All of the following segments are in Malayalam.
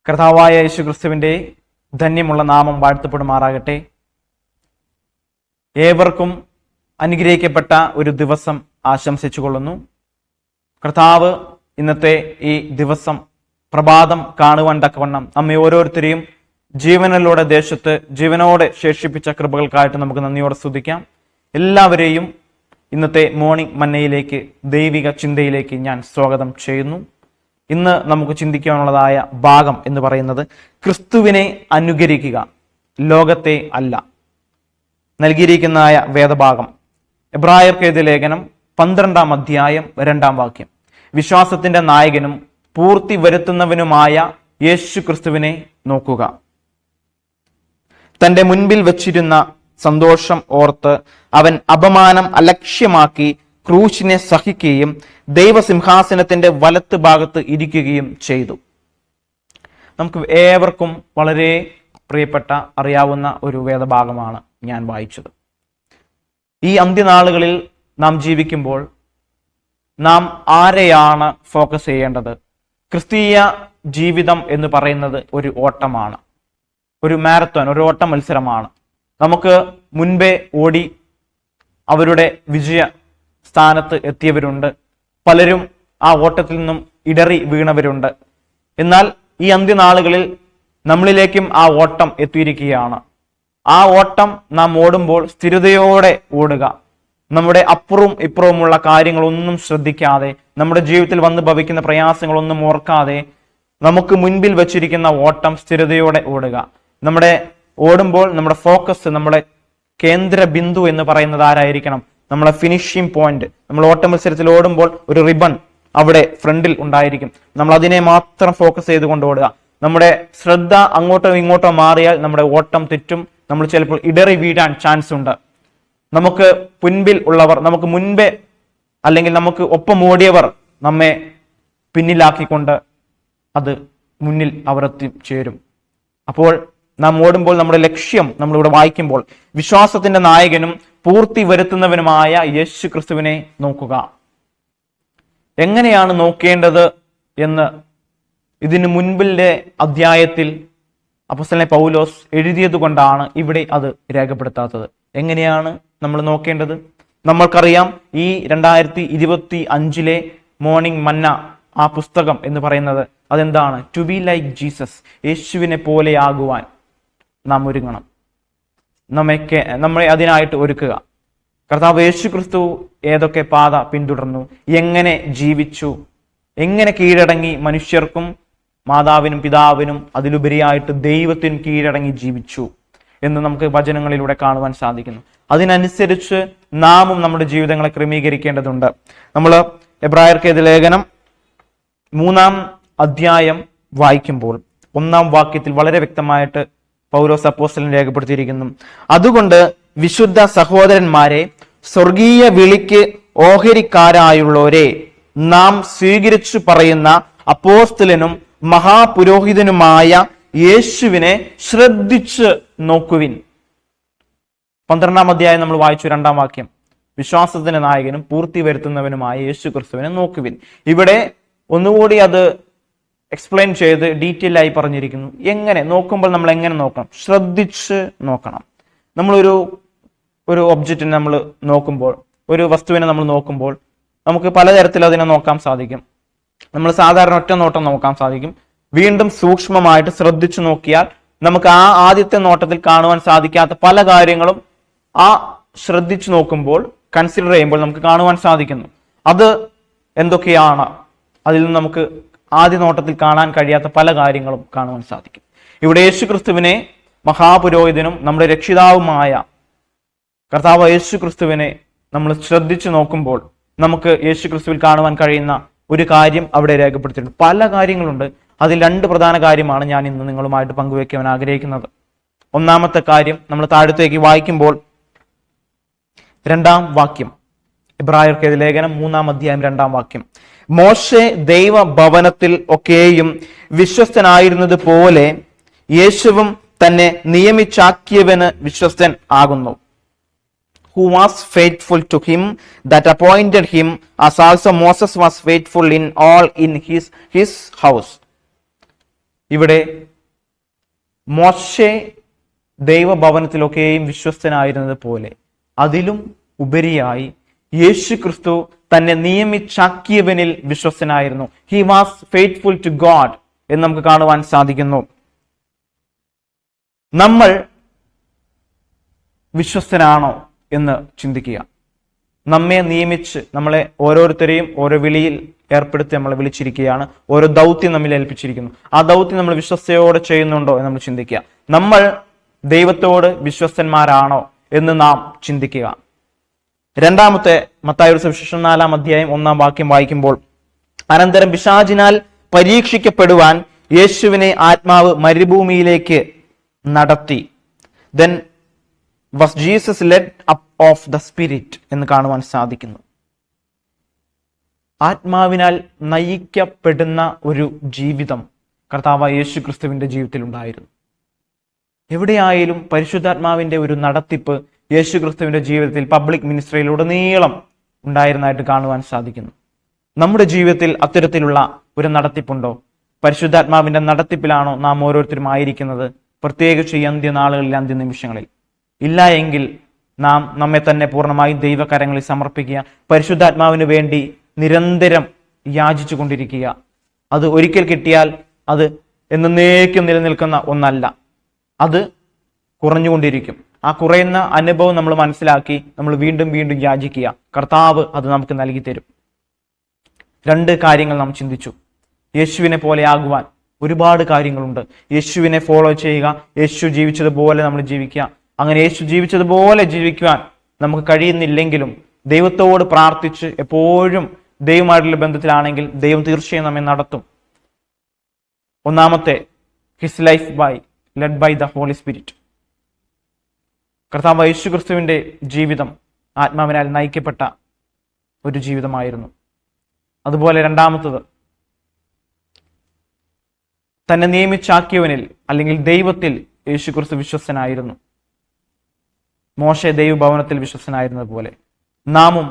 കർത്താവായ യേശുക്രിസ്തുവിൻ്റെ ധന്യമുള്ള നാമം വാഴ്ത്തപ്പെടുമാറാകട്ടെ. ഏവർക്കും അനുഗ്രഹിക്കപ്പെട്ട ഒരു ദിവസം ആശംസിച്ചു കൊള്ളുന്നു. കർത്താവ് ഇന്നത്തെ ഈ ദിവസം പ്രഭാതം കാണുവാൻ തക്കവണ്ണം നമ്മെ ഓരോരുത്തരെയും ജീവനിലൂടെ ദേശത്ത് ജീവനോടെ ശേഷിപ്പിച്ച കൃപകൾക്കായിട്ട് നമുക്ക് നന്ദിയോടെ സ്തുതിക്കാം. എല്ലാവരെയും ഇന്നത്തെ മോർണിംഗ് മന്നയിലേക്ക്, ദൈവിക ചിന്തയിലേക്ക് ഞാൻ സ്വാഗതം ചെയ്യുന്നു. ഇന്ന് നമുക്ക് ചിന്തിക്കാനുള്ളതായ ഭാഗം എന്ന് പറയുന്നത് ക്രിസ്തുവിനെ അനുകരിക്കുക, ലോകത്തെ അല്ല. നൽകിയിരിക്കുന്നതായ വേദഭാഗം എബ്രായർക്ക് എഴുതിയ ലേഖനം 12-ാം അധ്യായം 2-ാം വാക്യം. വിശ്വാസത്തിന്റെ നായകനും പൂർത്തി വരുത്തുന്നവനുമായ യേശു ക്രിസ്തുവിനെ നോക്കുക. തന്റെ മുൻപിൽ വച്ചിരുന്ന സന്തോഷം ഓർത്ത് അവൻ അപമാനം അലക്ഷ്യമാക്കി ക്രൂശിനെ സഹിക്കുകയും ദൈവസിംഹാസനത്തിന്റെ വലത്ത് ഭാഗത്ത് ഇരിക്കുകയും ചെയ്തു. നമുക്ക് ഏവർക്കും വളരെ പ്രിയപ്പെട്ട അറിയാവുന്ന ഒരു വേദഭാഗമാണ് ഞാൻ വായിച്ചത്. ഈ അന്ത്യനാളുകളിൽ നാം ജീവിക്കുമ്പോൾ നാം ആരെയാണ് ഫോക്കസ് ചെയ്യേണ്ടത്? ക്രിസ്തീയ ജീവിതം എന്ന് പറയുന്നത് ഒരു ഓട്ടമാണ്, ഒരു മാരത്തോൺ, ഒരു ഓട്ട മത്സരമാണ്. നമുക്ക് മുൻപേ ഓടി അവരുടെ വിജയ സ്ഥാനത്ത് എത്തിയവരുണ്ട്, പലരും ആ ഓട്ടത്തിൽ നിന്നും ഇടറി വീണവരുണ്ട്. എന്നാൽ ഈ അന്ത്യനാളുകളിൽ നമ്മളിലേക്കും ആ ഓട്ടം എത്തിയിരിക്കുകയാണ്. ആ ഓട്ടം നാം ഓടുമ്പോൾ സ്ഥിരതയോടെ ഓടുക. നമ്മുടെ അപ്പുറവും ഇപ്പുറവുമുള്ള കാര്യങ്ങളൊന്നും ശ്രദ്ധിക്കാതെ, നമ്മുടെ ജീവിതത്തിൽ വന്ന് ഭവിക്കുന്ന പ്രയാസങ്ങളൊന്നും ഓർക്കാതെ നമുക്ക് മുൻപിൽ വച്ചിരിക്കുന്ന ഓട്ടം സ്ഥിരതയോടെ ഓടുക. നമ്മുടെ ഓടുമ്പോൾ നമ്മുടെ ഫോക്കസ്, നമ്മുടെ കേന്ദ്ര ബിന്ദു എന്ന് പറയുന്നത് ആരായിരിക്കണം? നമ്മളെ ഫിനിഷിംഗ് പോയിന്റ്. നമ്മൾ ഓട്ട മത്സരത്തിൽ ഓടുമ്പോൾ ഒരു റിബൺ അവിടെ ഫ്രണ്ടിൽ ഉണ്ടായിരിക്കും. നമ്മൾ അതിനെ മാത്രം ഫോക്കസ് ചെയ്തുകൊണ്ട് ഓടുക. നമ്മുടെ ശ്രദ്ധ അങ്ങോട്ടോ ഇങ്ങോട്ടോ മാറിയാൽ നമ്മുടെ ഓട്ടം തെറ്റും. നമ്മൾ ചിലപ്പോൾ ഇടറി വീഴാൻ ചാൻസ് ഉണ്ട്. നമുക്ക് മുൻപിൽ ഉള്ളവർ, നമുക്ക് മുൻപേ അല്ലെങ്കിൽ നമുക്ക് ഒപ്പം ഓടിയവർ നമ്മെ പിന്നിലാക്കിക്കൊണ്ട് അത് മുന്നിൽ അവർ എത്തിച്ചേരും. അപ്പോൾ നാം ഓടുമ്പോൾ നമ്മുടെ ലക്ഷ്യം, നമ്മളിവിടെ വായിക്കുമ്പോൾ വിശ്വാസത്തിന്റെ നായകനും പൂർത്തി വരുത്തുന്നവനുമായ യേശു ക്രിസ്തുവിനെ നോക്കുക. എങ്ങനെയാണ് നോക്കേണ്ടത് എന്ന് ഇതിനു മുൻപിലെ അധ്യായത്തിൽ അപ്പോസ്തലൻ പൗലോസ് എഴുതിയത് കൊണ്ടാണ് ഇവിടെ അത് രേഖപ്പെടുത്താത്തത്. എങ്ങനെയാണ് നമ്മൾ നോക്കേണ്ടത്? നമ്മൾക്കറിയാം, ഈ 2025 മോർണിംഗ് മന്ന ആ പുസ്തകം എന്ന് പറയുന്നത് അതെന്താണ്? ടു ബി ലൈക്ക് ജീസസ്, യേശുവിനെ പോലെയാകുവാൻ നാം ഒരുങ്ങണം. നമ്മെ അതിനായിട്ട് ഒരുക്കുക. കർത്താവ് യേശു ക്രിസ്തു ഏതൊക്കെ പാത പിന്തുടർന്നു, എങ്ങനെ ജീവിച്ചു, എങ്ങനെ കീഴടങ്ങി മനുഷ്യർക്കും മാതാവിനും പിതാവിനും അതിലുപരിയായിട്ട് ദൈവത്തിനും കീഴടങ്ങി ജീവിച്ചു എന്ന് നമുക്ക് വചനങ്ങളിലൂടെ കാണുവാൻ സാധിക്കുന്നു. അതിനനുസരിച്ച് നാമും നമ്മുടെ ജീവിതങ്ങളെ ക്രമീകരിക്കേണ്ടതുണ്ട്. നമ്മൾ എബ്രായർക്ക് എഴുതിയ ലേഖനം 3-ാം അധ്യായം വായിക്കുമ്പോൾ 1-ാം വാക്യത്തിൽ വളരെ വ്യക്തമായിട്ട് പൗലോസ് അപ്പോസ്തലൻ രേഖപ്പെടുത്തിയിരിക്കുന്നു. അതുകൊണ്ട് വിശുദ്ധ സഹോദരന്മാരെ, സ്വർഗീയ വിളിക്ക് ഓഹരിക്കാരായുള്ളവരെ, നാം സ്വീകരിച്ചു പറയുന്ന അപ്പോസ്തലനും മഹാപുരോഹിതനുമായ യേശുവിനെ ശ്രദ്ധിച്ച് നോക്കുവിൻ. 12-ാം അധ്യായം നമ്മൾ വായിച്ചു 2-ാം വാക്യം. വിശ്വാസത്തിന്റെ നായകനും പൂർത്തി വരുത്തുന്നവനുമായ യേശു ക്രിസ്തുവിനെ നോക്കുവിൻ. ഇവിടെ ഒന്നുകൂടി അത് എക്സ്പ്ലെയിൻ ചെയ്ത് ഡീറ്റെയിൽ ആയി പറഞ്ഞിരിക്കുന്നു. എങ്ങനെ നോക്കുമ്പോൾ നമ്മൾ എങ്ങനെ നോക്കണം? ശ്രദ്ധിച്ച് നോക്കണം. നമ്മളൊരു ഒബ്ജക്റ്റിനെ നമ്മൾ നോക്കുമ്പോൾ, ഒരു വസ്തുവിനെ നമ്മൾ നോക്കുമ്പോൾ നമുക്ക് പലതരത്തിൽ അതിനെ നോക്കാൻ സാധിക്കും. നമ്മൾ സാധാരണ ഒറ്റ നോട്ടം നോക്കാൻ സാധിക്കും. വീണ്ടും സൂക്ഷ്മമായിട്ട് ശ്രദ്ധിച്ചു നോക്കിയാൽ നമുക്ക് ആ ആദ്യത്തെ നോട്ടത്തിൽ കാണുവാൻ സാധിക്കാത്ത പല കാര്യങ്ങളും ആ ശ്രദ്ധിച്ചു നോക്കുമ്പോൾ, കൺസിഡർ ചെയ്യുമ്പോൾ നമുക്ക് കാണുവാൻ സാധിക്കുന്നു. അത് എന്തൊക്കെയാണ്? അതിൽ നിന്ന് നമുക്ക് ആദ്യ നോട്ടത്തിൽ കാണാൻ കഴിയാത്ത പല കാര്യങ്ങളും കാണുവാൻ സാധിക്കും. ഇവിടെ യേശു ക്രിസ്തുവിനെ മഹാപുരോഹിതനും നമ്മുടെ രക്ഷിതാവുമായ കർത്താവ് യേശു ക്രിസ്തുവിനെ നമ്മൾ ശ്രദ്ധിച്ചു നോക്കുമ്പോൾ നമുക്ക് യേശു ക്രിസ്തുവിൽ കാണുവാൻ കഴിയുന്ന ഒരു കാര്യം അവിടെ രേഖപ്പെടുത്തിയിട്ടുണ്ട്. പല കാര്യങ്ങളുണ്ട്. അതിൽ 2 പ്രധാന കാര്യമാണ് ഞാൻ ഇന്ന് നിങ്ങളുമായിട്ട് പങ്കുവയ്ക്കുവാൻ ആഗ്രഹിക്കുന്നത്. ഒന്നാമത്തെ കാര്യം, നമ്മൾ താഴത്തേക്ക് വായിക്കുമ്പോൾ 2-ാം വാക്യം, എബ്രായർക്ക് എഴുതിയ ലേഖനം 3-ാം അധ്യായം 2-ാം വാക്യം. മോശെ ദൈവഭവനത്തിൽ ഒക്കെയും വിശ്വസ്തനായിരുന്നത് പോലെ യേശുവും തന്നെ നിയമിച്ചാക്കിയവന് വിശ്വസ്തൻ ആകുന്നു. who was faithful to him that appointed him, as also Moses was faithful in all in his house. ഇവിടെ മോശെ ദൈവഭവനത്തിലൊക്കെയും വിശ്വസ്തനായിരുന്നത് പോലെ അതിലും ഉപരിയായി യേശു ക്രിസ്തു തന്നെ നിയമിച്ചാക്കിയവനിൽ വിശ്വസ്തനായിരുന്നു. He was faithful to God എന്ന് നമുക്ക് കാണുവാൻ സാധിക്കുന്നു. നമ്മൾ വിശ്വസ്തനാണോ എന്ന് ചിന്തിക്കുക. നമ്മെ നിയമിച്ച് നമ്മളെ ഓരോരുത്തരെയും ഓരോ വിളിയിൽ ഏർപ്പെടുത്തി നമ്മളെ വിളിച്ചിരിക്കുകയാണ്. ഓരോ ദൗത്യം നമ്മിൽ ഏൽപ്പിച്ചിരിക്കുന്നു. ആ ദൗത്യം നമ്മൾ വിശ്വസ്തയോടെ ചെയ്യുന്നുണ്ടോ എന്ന് നമ്മൾ ചിന്തിക്കുക. നമ്മൾ ദൈവത്തോട് വിശ്വസ്തന്മാരാണോ എന്ന് നാം ചിന്തിക്കുക. രണ്ടാമത്തെ മത്തായിയുടെ സുവിശേഷം 4-ാം അധ്യായം 1-ാം വാക്യം വായിക്കുമ്പോൾ, അനന്തരം പിശാചിനാൽ പരീക്ഷിക്കപ്പെടുവാൻ യേശുവിനെ ആത്മാവ് മരുഭൂമിയിലേക്ക് നടത്തി. Then was Jesus led up of the Spirit എന്ന് കാണുവാൻ സാധിക്കുന്നു. ആത്മാവിനാൽ നയിക്കപ്പെടുന്ന ഒരു ജീവിതം കർത്താവായ യേശു ക്രിസ്തുവിന്റെ ജീവിതത്തിൽ ഉണ്ടായിരുന്നു. എവിടെയായാലും പരിശുദ്ധാത്മാവിന്റെ ഒരു നടത്തിപ്പ് യേശു ക്രിസ്തുവിന്റെ ജീവിതത്തിൽ പബ്ലിക് മിനിസ്ട്രിയിലുടനീളം ഉണ്ടായിരുന്നതായിട്ട് കാണുവാൻ സാധിക്കുന്നു. നമ്മുടെ ജീവിതത്തിൽ അത്തരത്തിലുള്ള ഒരു നടത്തിപ്പുണ്ടോ? പരിശുദ്ധാത്മാവിന്റെ നടത്തിപ്പിലാണോ നാം ഓരോരുത്തരും ആയിരിക്കുന്നത്? പ്രത്യേകിച്ച് ഈ അന്ത്യനാളുകളിൽ, അന്ത്യനിമിഷങ്ങളിൽ. ഇല്ല എങ്കിൽ നാം നമ്മെ തന്നെ പൂർണ്ണമായും ദൈവകരങ്ങളിൽ സമർപ്പിക്കുക. പരിശുദ്ധാത്മാവിന് വേണ്ടി നിരന്തരം യാചിച്ചു കൊണ്ടിരിക്കുക. അത് ഒരിക്കൽ കിട്ടിയാൽ അത് എന്നേക്കും നിലനിൽക്കുന്ന ഒന്നല്ല. അത് കുറഞ്ഞുകൊണ്ടിരിക്കും. ആ കുറയുന്ന അനുഭവം നമ്മൾ മനസ്സിലാക്കി നമ്മൾ വീണ്ടും വീണ്ടും യാചിക്കുക. കർത്താവ് അത് നമുക്ക് നൽകി തരും. 2 കാര്യങ്ങൾ നാം ചിന്തിച്ചു. യേശുവിനെ പോലെ ആകുവാൻ ഒരുപാട് കാര്യങ്ങളുണ്ട്. യേശുവിനെ ഫോളോ ചെയ്യുക, യേശു ജീവിച്ചതുപോലെ നമ്മൾ ജീവിക്കുക. അങ്ങനെ യേശു ജീവിച്ചതുപോലെ ജീവിക്കുവാൻ നമുക്ക് കഴിയുന്നില്ലെങ്കിലും ദൈവത്തോട് പ്രാർത്ഥിച്ച് എപ്പോഴും ദൈവമായിട്ടുള്ള ബന്ധത്തിലാണെങ്കിൽ ദൈവം തീർച്ചയായും നമ്മെ നടത്തും. ഒന്നാമത്തെ, his life led by the holy spirit. കർത്താവ് യേശു ക്രിസ്തുവിന്റെ ജീവിതം ആത്മാവിനാൽ നയിക്കപ്പെട്ട ഒരു ജീവിതമായിരുന്നു. അതുപോലെ രണ്ടാമത്തത്, തന്നെ നിയമിച്ചാക്കിയവനിൽ അല്ലെങ്കിൽ ദൈവത്തിൽ യേശു ക്രിസ്തു വിശ്വസ്തനായിരുന്നു. മോശെ ദൈവഭവനത്തിൽ വിശ്വസ്തനായിരുന്നത് പോലെ നാമും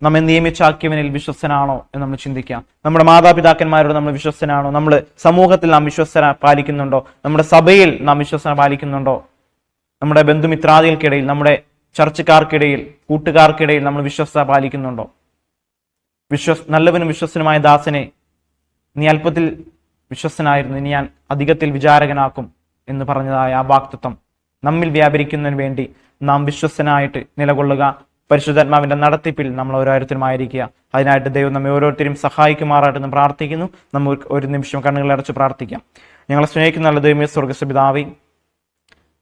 നമ്മെ നിയമിച്ചാക്കിയവനിൽ വിശ്വസ്തനാണോ എന്ന് നമ്മൾ ചിന്തിക്കാം. നമ്മുടെ മാതാപിതാക്കന്മാരോട് നമ്മൾ വിശ്വസ്തനാണോ? നമ്മുടെ സമൂഹത്തിൽ നാം വിശ്വസ്തന പാലിക്കുന്നുണ്ടോ? നമ്മുടെ സഭയിൽ നാം വിശ്വസ്തന പാലിക്കുന്നുണ്ടോ? നമ്മുടെ ബന്ധുമിത്രാദികൾക്കിടയിൽ, നമ്മുടെ ചർച്ചക്കാർക്കിടയിൽ, കൂട്ടുകാർക്കിടയിൽ നമ്മൾ വിശ്വസ്തത പാലിക്കുന്നുണ്ടോ? നല്ലവനും വിശ്വസ്തനുമായ ദാസനെ, നീ അല്പത്തിൽ വിശ്വസ്തനായിരുന്നു, ഇനി ഞാൻ അധികത്തിൽ വിചാരകനാക്കും എന്ന് പറഞ്ഞതായ ആ വാക്തത്വം നമ്മിൽ വ്യാപരിക്കുന്നതിന് വേണ്ടി നാം വിശ്വസ്തനായിട്ട് നിലകൊള്ളുക. പരിശുദ്ധാത്മാവിന്റെ നടത്തിപ്പിൽ നമ്മൾ ഓരോരുത്തരുമായിരിക്കുക. അതിനായിട്ട് ദൈവം നമ്മെ ഓരോരുത്തരും സഹായിക്കുമാറായിട്ടെന്ന് പ്രാർത്ഥിക്കുന്നു. നമുക്ക് ഒരു നിമിഷം കണ്ണുകളടച്ച് പ്രാർത്ഥിക്കാം. ഞങ്ങളെ സ്നേഹിക്കുന്ന നല്ല ദൈവമേ, സ്വർഗ്ഗസ്ഥ പിതാവേ,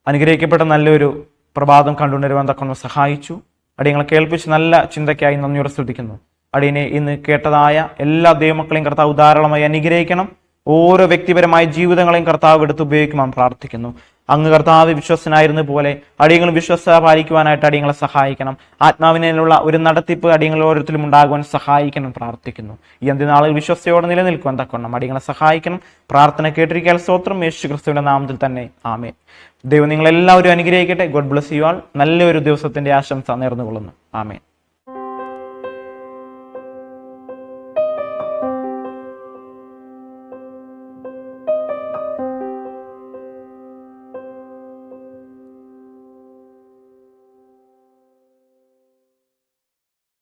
അനുഗ്രഹിക്കപ്പെട്ട നല്ലൊരു പ്രഭാതം കണ്ടുകൊണ്ടുവരുവാൻ തക്കൊന്ന് സഹായിച്ചു. അടിയങ്ങളെ കേൾപ്പിച്ച് നല്ല ചിന്തയ്ക്കായി നന്ദിയോടെ സ്തുതിക്കുന്നു. അടിയനെ ഇന്ന് കേട്ടതായ എല്ലാ ദൈവമക്കളെയും കർത്താവ് ധാരാളമായി അനുഗ്രഹിക്കണം. ഓരോ വ്യക്തിപരമായ ജീവിതങ്ങളെയും കർത്താവ് എടുത്ത് ഉപയോഗിക്കുവാൻ പ്രാർത്ഥിക്കുന്നു. അങ്ങ് കർത്താവ് വിശ്വസ്തനായിരുന്ന പോലെ അടിയങ്ങൾ വിശ്വസ്തത പാലിക്കുവാനായിട്ട് അടിയങ്ങളെ സഹായിക്കണം. ആത്മാവിനുള്ള ഒരു നടത്തിപ്പ് അടിയങ്ങൾ ഓരോരുത്തരും ഉണ്ടാകുവാൻ സഹായിക്കണം പ്രാർത്ഥിക്കുന്നു. ഈ അന്ത്യനാളിൽ വിശ്വസ്തയോടെ നിലനിൽക്കുവാൻ തക്കവണ്ണം അടിയങ്ങളെ സഹായിക്കണം. പ്രാർത്ഥന കേട്ടിരിക്കാൻ സ്തോത്രം. യേശു ക്രിസ്തുവിന്റെ നാമത്തിൽ തന്നെ ആമേൻ. ദൈവം നിങ്ങളെല്ലാവരും അനുഗ്രഹിക്കട്ടെ. God bless you all. നല്ലൊരു ദിവസത്തിന്റെ ആശംസ നേർന്നുകൊള്ളുന്നു. ആമേൻ.